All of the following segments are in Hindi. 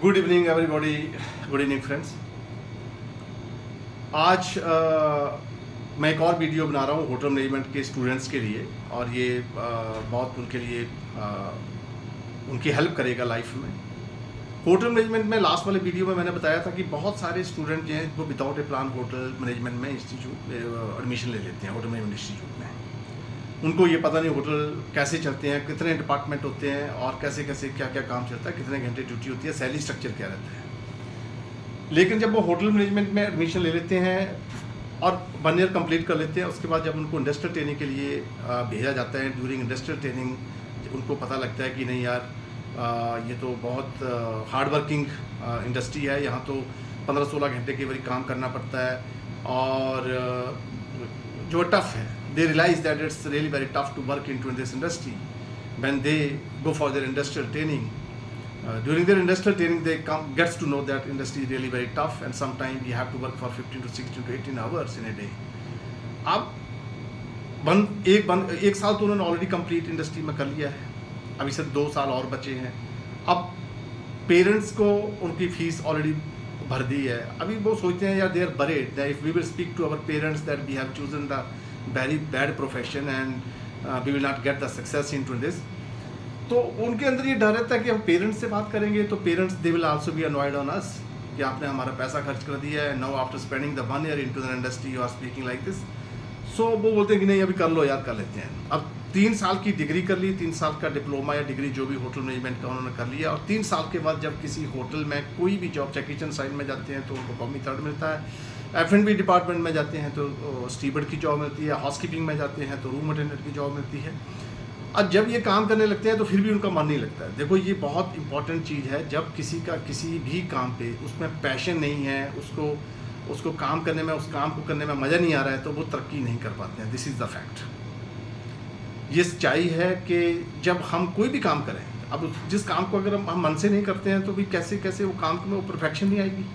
Good evening everybody, good evening friends. आज मैं एक और वीडियो बना रहा हूँ होटल मैनेजमेंट के स्टूडेंट्स के लिए, और ये बहुत उनके लिए उनकी हेल्प करेगा लाइफ में। होटल मैनेजमेंट में लास्ट वाले वीडियो में मैंने बताया था कि बहुत सारे स्टूडेंट जो हैं वो विदाउट ए प्लान होटल मैनेजमेंट में इंस्टीट्यूट एडमिशन ले लेते हैं, होटल मैनेजमेंट इंस्टीट्यूट में। उनको ये पता नहीं होटल कैसे चलते हैं, कितने डिपार्टमेंट होते हैं और कैसे कैसे क्या क्या काम चलता है, कितने घंटे ड्यूटी होती है, सैलरी स्ट्रक्चर क्या रहता है। लेकिन जब वो होटल मैनेजमेंट में एडमिशन ले लेते हैं और 1 ईयर कंप्लीट कर लेते हैं, उसके बाद जब उनको इंडस्ट्रियल ट्रेनिंग के लिए भेजा जाता है, ड्यूरिंग इंडस्ट्रियल ट्रेनिंग उनको पता लगता है कि नहीं यार, ये तो बहुत हार्ड वर्किंग इंडस्ट्री है, यहाँ तो 15-16 घंटे के बारी काम करना पड़ता है और जो टफ़ है। They realize that it's really very tough to work into this industry. When they go for their industrial training, during their industrial training, they gets to know that industry is really very tough, and sometimes you have to work for 15 to 16 to 18 hours in a day. अब एक साल तो उन्होंने ऑलरेडी कंप्लीट इंडस्ट्री में कर लिया है, अभी सिर्फ 2 साल और बचे हैं। अब पेरेंट्स को उनकी फीस ऑलरेडी भर दी है। अभी वो सोचते हैं यार, they are barred that if we will speak to our parents that we have chosen the very bad profession and we will not get the success into this, तो उनके अंदर ये डर रहता है कि हम पेरेंट्स से बात करेंगे तो parents they will also be annoyed on us कि आपने हमारा पैसा खर्च कर दिया है, now after spending the 1 year into the industry you are speaking like this. So वो बोलते हैं कि नहीं, अभी कर लो यार, कर लेते हैं। अब 3 साल की डिग्री कर ली, 3 साल का डिप्लोमा या डिग्री जो भी होटल मैनेजमेंट का उन्होंने कर लिया, और 3 साल के बाद जब किसी होटल में कोई भी जॉब, चाहे किचन साइड में जाते हैं तो उनको कॉमी थर्ड मिलता है, F&B डिपार्टमेंट में जाते हैं तो स्टीवर्ड की जॉब मिलती है, हाउसकीपिंग में जाते हैं तो रूम अटेंडेंट की जॉब मिलती है। अब जब ये काम करने लगते हैं तो फिर भी उनका मन नहीं लगता है। देखो, ये बहुत इंपॉर्टेंट चीज़ है। जब किसी का किसी भी काम पे उसमें पैशन नहीं है, उसको काम करने में, उस काम को करने में मज़ा नहीं आ रहा है, तो वो तरक्की नहीं कर पाते हैं। This is the fact. ये सच्चाई है कि जब हम कोई भी काम करें, अब जिस काम को अगर हम मन से नहीं करते हैं तो भी कैसे कैसे वो काम में वो परफेक्शन नहीं आएगी।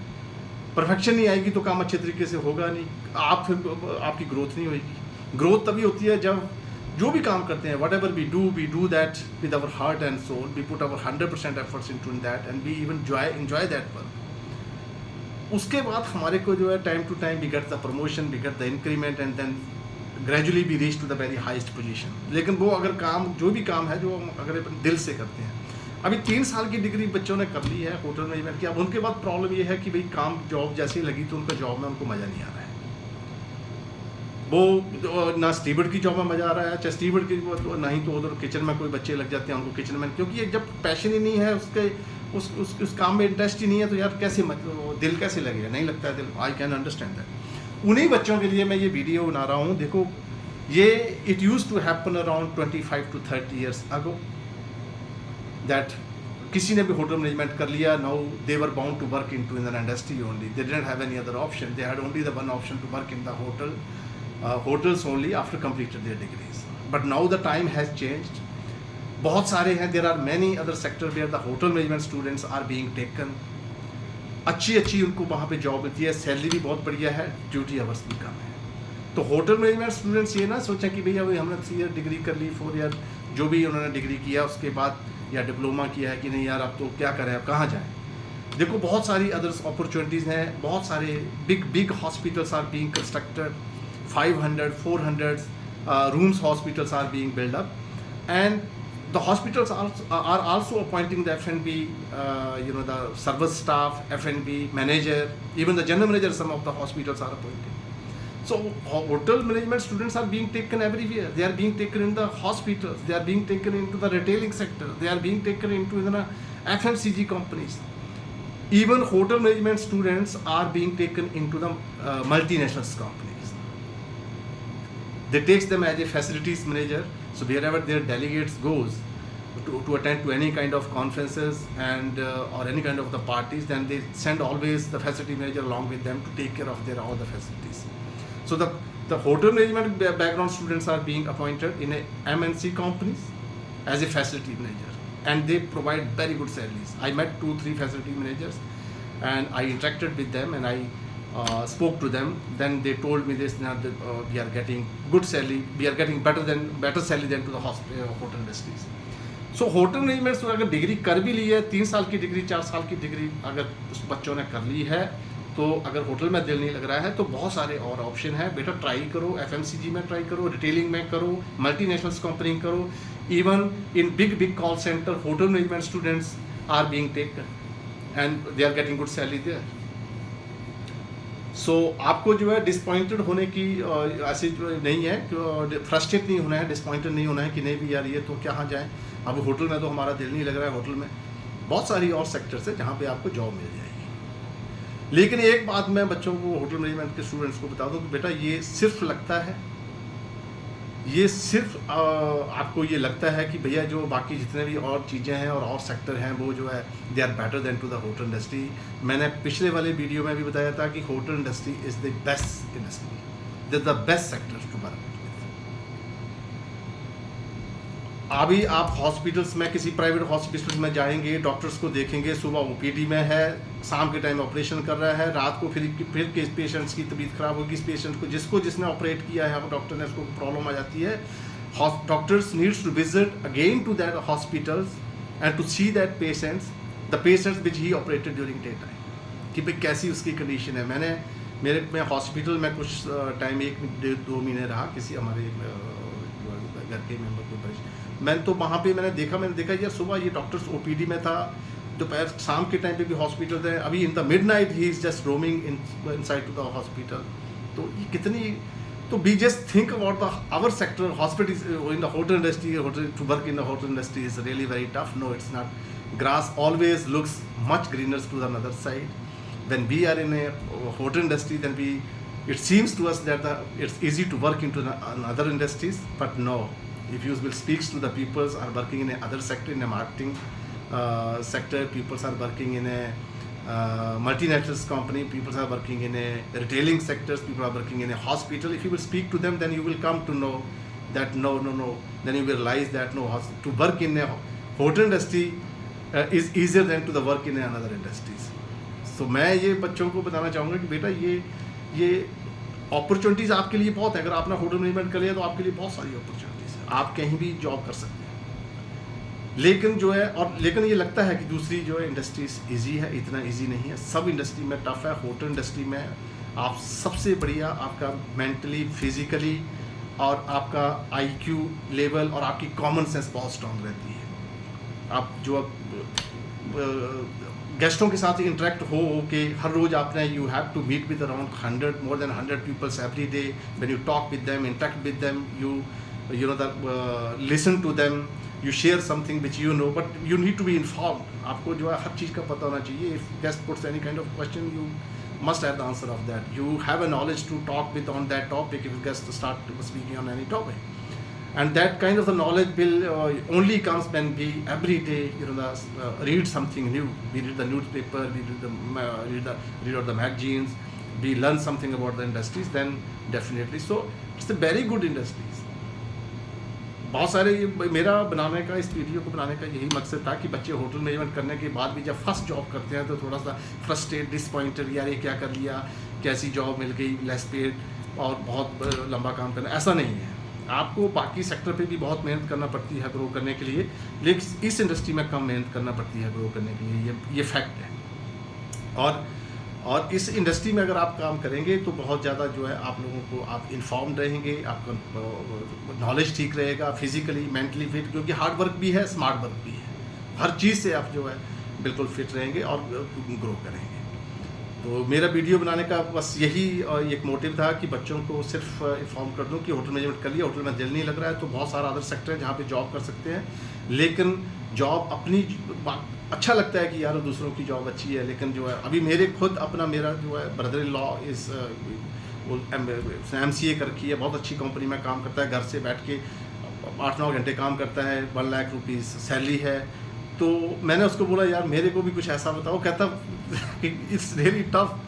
परफेक्शन नहीं आएगी तो काम अच्छे तरीके से होगा नहीं, आपकी ग्रोथ नहीं होगी। ग्रोथ तभी होती है जब जो भी काम करते हैं, whatever we do that with our heart and soul, we put our 100% efforts into that and we even enjoy that work. उसके बाद हमारे को जो है time to time we get the promotion, we get the increment and then gradually we reach to the very highest position. लेकिन वो अगर काम, जो भी काम है जो अगर अपन दिल से करते हैं, अभी 3 साल की डिग्री बच्चों ने कर ली है होटल मैनेजमेंट की। अब उनके बाद प्रॉब्लम ये है कि भाई काम, जॉब जैसे ही लगी तो उनका जॉब में उनको मज़ा नहीं आ रहा है। वो ना स्टीवर्ड की जॉब में मज़ा आ रहा है, चाहे स्टीवर्ड की, ना ही तो उधर किचन में कोई बच्चे लग जाते हैं उनको किचन में, क्योंकि ये जब पैशन ही नहीं है, उसके उस काम में इंटरेस्ट ही नहीं है, तो यार कैसे दिल कैसे लगेगा? नहीं लगता है दिल। I can understand that. उन्हीं बच्चों के लिए मैं ये वीडियो बना रहा हूँ। देखो, ये it use to happen around 25 to 30 years ago that किसी ने भी होटल मैनेजमेंट कर लिया, now they were bound to work into in an industry only, they didn't have any other option, they had only the one option to work in the hotels only after completed their degrees. But now the time has changed. बहुत सारे हैं, there are many other sector where the hotel management students are being taken. अच्छी उनको वहाँ पे जॉब मिलती है, सैलरी भी बहुत बढ़िया है, ड्यूटी आवर्स भी कम है। तो होटल मैनेजमेंट स्टूडेंट्स ये ना सोचें कि भैया अभी हमने 3 ईयर डिग्री कर ली, 4 ईयर जो भी उन्होंने डिग्री किया उसके बाद या डिप्लोमा किया है कि नहीं यार, अब तो क्या करें, अब कहाँ जाएं। देखो, बहुत सारी अदर्स अपॉर्चुनिटीज़ हैं। बहुत सारे big hospitals are being constructed, 500-400 rooms hospitals are being built up, and the hospitals are also appointing the F&B, the service staff, F&B manager, even the general manager, some of the hospitals are appointing. So hotel management students are being taken everywhere. They are being taken in the hospitals, they are being taken into the retailing sector, they are being taken into the FMCG companies. Even hotel management students are being taken into the multinational companies. They takes them as a facilities manager, so wherever their delegates goes to attend to any kind of conferences and or any kind of the parties, then they send always the facility manager along with them to take care of their all the facilities. So the hotel management background students are being appointed in a MNC companies as a facility manager, and they provide very good salaries. I met 2-3 facility managers and I interacted with them and I spoke to them. Then they told me this, that we are getting good salary, we are getting better salary than to the hotel industries. So hotel management में अगर डिग्री कर भी ली है, 3 साल की डिग्री, 4 साल की डिग्री अगर उस बच्चों ने कर ली है, तो अगर होटल में दिल नहीं लग रहा है तो बहुत सारे और ऑप्शन है। बेटा ट्राई करो, FMCG में ट्राई करो, रिटेलिंग में करो, मल्टीनेशनल कंपनी करो, even in big call center hotel management students are being taken and they are getting good salary there. So आपको जो है डिसपॉइंटेड होने की ऐसी नहीं है, फ्रस्ट्रेट नहीं होना है, डिसपॉइंटेड नहीं होना है कि नहीं भी यार ये तो कहाँ जाए, अब होटल में तो हमारा दिल नहीं लग रहा है। होटल में बहुत सारी और सेक्टर्स है जहाँ पे आपको जॉब मिल जाएगी। लेकिन एक बात मैं बच्चों को, होटल मैनेजमेंट के स्टूडेंट्स को बता दूं कि बेटा ये सिर्फ लगता है, ये सिर्फ आपको ये लगता है कि भैया जो बाकी जितने भी और चीज़ें हैं और सेक्टर हैं वो जो है they are better than to the hotel industry. मैंने पिछले वाले वीडियो में भी बताया था कि hotel industry is the best industry, the best sector to work. अभी आप हॉस्पिटल्स में, किसी प्राइवेट हॉस्पिटल में जाएंगे, डॉक्टर्स को देखेंगे, सुबह OPD में है, शाम के टाइम ऑपरेशन कर रहा है, रात को फिर किस पेशेंट्स की तबीयत खराब होगी, इस पेशेंट को जिसने ऑपरेट किया है डॉक्टर ने, उसको प्रॉब्लम आ जाती है, doctors needs to visit again to that hospitals and to see that the patients which he operated during day time, कि भाई कैसी उसकी कंडीशन है। मैं हॉस्पिटल में कुछ टाइम 1-2 महीने रहा, किसी हमारे घर के मेम्बर को मैंने तो वहाँ पे मैंने देखा यार सुबह ये डॉक्टर्स OPD में था, दोपहर शाम के टाइम पे भी हॉस्पिटल है, अभी in the midnight he is just roaming inside to the hospital. तो ये कितनी, तो we just think about the our sector hospital in the hotel industry, to work in the hotel industry is really very tough. No, it's not. Grass always looks much greener to the another side. When we are in a hotel industry then it seems to us that it's easy to work into other industries, but no. If you will speak to the people are working in another sector, in a marketing sector, people are working in a multinational company, people are working in a retailing sectors, people are working in a hospital. If you will speak to them, then you will come to know that no. Then you will realize that no, to work in a hotel industry is easier than to the work in another industries. So मैं ये बच्चों को बताना चाहूँगा कि बेटा ये अपॉर्चुनिटीज़ आपके लिए बहुत है। अगर आपने होटल मैनेजमेंट कर लिया तो आपके लिए बहुत सारी अपॉर्चुनिटीज़ है, आप कहीं भी जॉब कर सकते हैं। लेकिन जो है लेकिन ये लगता है कि दूसरी जो है इंडस्ट्रीज इजी है, इतना इजी नहीं है। सब इंडस्ट्री में टफ है। होटल इंडस्ट्री में आप सबसे बढ़िया आपका मेंटली, फिजिकली और आपका IQ लेवल और आपकी कॉमन सेंस बहुत स्ट्रांग रहती है। आप जो गेस्टों के साथ इंटरेक्ट हो के हर रोज आपने you have to meet with around more than 100 peoples every day. When you talk with them, interact with them, you know that listen to them, you share something which you know, but you need to be informed. आपको जो है हर चीज़ का पता होना चाहिए। if guest puts any kind of question, you must have the answer of that. You have a knowledge to talk with on that topic if guests start speaking on any topic. And that kind of the knowledge will only comes when we every day read something new. We read the newspaper, we read out the magazines, we learn something about the industries. Then definitely, so it's a very good industries. बहुत सारे मेरा बनाने का, इस वीडियो को बनाने का यही मकसद था कि बच्चे होटल मैनेजमेंट करने के बाद भी जब फर्स्ट जॉब करते हैं तो थोड़ा सा फ्रस्ट्रेट, डिसपॉइंटेड, यार ये क्या कर लिया, कैसी जॉब मिल गई, लेस पेड और बहुत लंबा काम करना, ऐसा नहीं है। आपको बाकी सेक्टर पे भी बहुत मेहनत करना पड़ती है ग्रो करने के लिए, लेकिन इस इंडस्ट्री में कम मेहनत करना पड़ती है ग्रो करने के लिए, ये फैक्ट है। और इस इंडस्ट्री में अगर आप काम करेंगे तो बहुत ज़्यादा जो है आप लोगों को, आप इन्फॉर्म्ड रहेंगे, आपका नॉलेज ठीक रहेगा, फिजिकली, मेंटली फिट, क्योंकि हार्ड वर्क भी है, स्मार्ट वर्क भी है, हर चीज़ से आप जो है बिल्कुल फिट रहेंगे और ग्रो करेंगे। तो मेरा वीडियो बनाने का बस यही एक मोटिव था कि बच्चों को सिर्फ इन्फॉर्म कर दूं कि होटल मैनेजमेंट कर लिया, होटल में दिल नहीं लग रहा है तो बहुत सारा अदर सेक्टर है जहाँ पे जॉब कर सकते हैं। लेकिन जॉब अपनी अच्छा लगता है कि यार दूसरों की जॉब अच्छी है, लेकिन जो है अभी मेरा जो है ब्रदर इन लॉ इस MCA कर रखी है, बहुत अच्छी कंपनी में काम करता है, घर से बैठ के 8-9 घंटे काम करता है, 1 लाख रुपीज़ सैलरी है। तो मैंने उसको बोला यार मेरे को भी कुछ ऐसा बताओ। कहता इट्स रियली टफ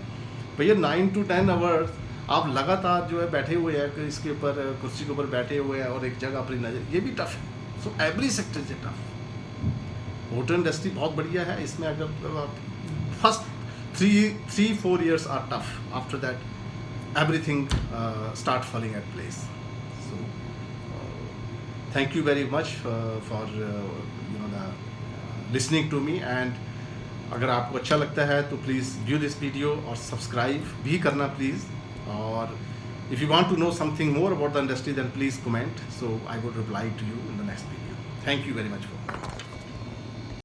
भैया, 9 to 10 आवर्स आप लगातार जो है बैठे हुए हैं इसके ऊपर, कुर्सी के ऊपर बैठे हुए हैं और एक जगह अपनी नज़र, ये भी टफ है। So every sector is tough. Hotel industry बहुत बढ़िया है, इसमें अगर first 3-4 years are tough, after that everything start falling at place. So Thank you very much for the listening to me, and अगर आपको अच्छा लगता है तो प्लीज़ व्यू दिस वीडियो और सब्सक्राइब भी करना प्लीज़. और if you want to know something more about the industry, then please comment, so I would reply to you in the next video. Thank you very much for